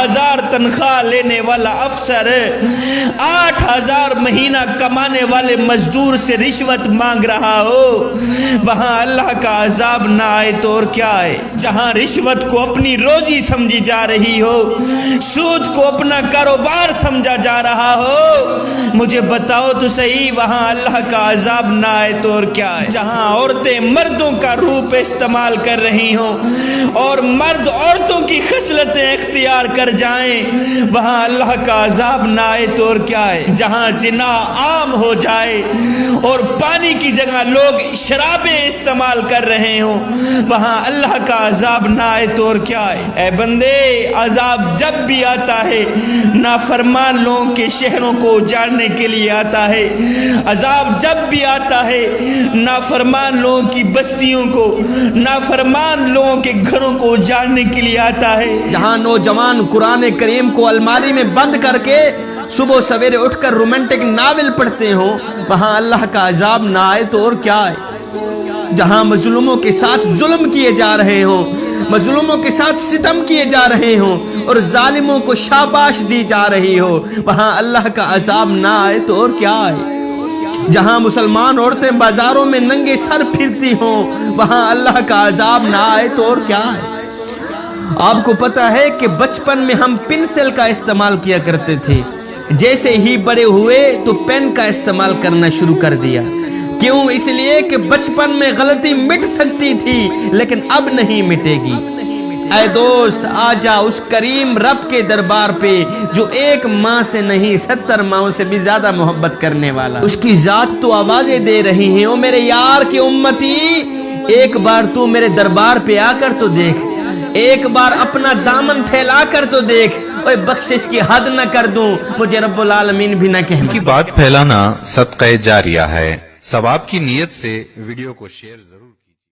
8,000 تنخواہ لینے والا افسر 8,000 مہینہ کمانے والے مزدور سے رشوت مانگ رہا ہو، وہاں اللہ کا عذاب نہ آئے تو اور کیا ہے؟ جہاں رشوت کو اپنی روزی سمجھی جا رہی ہو، سود کو اپنا کاروبار سمجھا جا رہا ہو، مجھے بتاؤ تو صحیح وہاں اللہ کا عذاب نہ آئے تو اور کیا ہے؟ جہاں عورتیں مردوں کا روپ استعمال کر رہی ہوں اور مرد عورتوں کی خصلتیں اختیار کر جائیں، وہاں اللہ کا عذاب نہ آئے تو اور کیا ہے؟ جہاں زنا عام ہو جائے اور پانی کی جگہ لوگ شرابیں استعمال کر رہے ہوں، وہاں اللہ کا عذاب نہ آئے تو اور کیا ہے؟ اے بندے، عذاب جب بھی آتا ہے نافرمان لوگوں کے شہروں کو اجاڑنے کے لیے آتا ہے، عذاب جب بھی آتا ہے نافرمان لوگوں کی بستیوں کو، نافرمان لوگوں کے گھروں کو اجاڑنے کے لیے آتا ہے۔ جہاں نوجوان قرآن کریم کو الماری میں بند کر کے صبح سویرے اٹھ کر رومانٹک ناول پڑھتے ہوں، وہاں اللہ کا عذاب نہ آئے تو اور کیا ہے؟ جہاں مظلوموں کے ساتھ ظلم کیے جا رہے ہوں، مظلوموں کے ساتھ ستم کیے جا رہے ہوں اور ظالموں کو شاباش دی جا رہی ہو، وہاں اللہ کا عذاب نہ آئے تو اور کیا ہے؟ جہاں مسلمان عورتیں بازاروں میں ننگے سر پھرتی ہوں، وہاں اللہ کا عذاب نہ آئے تو اور کیا ہے؟ آپ کو پتا ہے کہ بچپن میں ہم پنسل کا استعمال کیا کرتے تھے، جیسے ہی بڑے ہوئے تو پین کا استعمال کرنا شروع کر دیا۔ کیوں؟ اس لیے کہ بچپن میں غلطی مٹ سکتی تھی لیکن اب نہیں مٹے گی۔ اے دوست، آجا اس کریم رب کے دربار پہ جو ایک ماں سے نہیں 70 ماؤں سے بھی زیادہ محبت کرنے والا، اس کی ذات تو آوازیں دے رہی ہیں، او میرے یار کے امتی، ایک بار تو میرے دربار پہ آ کر تو دیکھ، ایک بار اپنا دامن پھیلا کر تو دیکھ، اوے بخشش کی حد نہ کر دوں، مجھے رب العالمین بھی نہ کہنا۔ کی بات پھیلانا صدقہ جاریہ ہے، ثواب کی نیت سے ویڈیو کو شیئر ضرور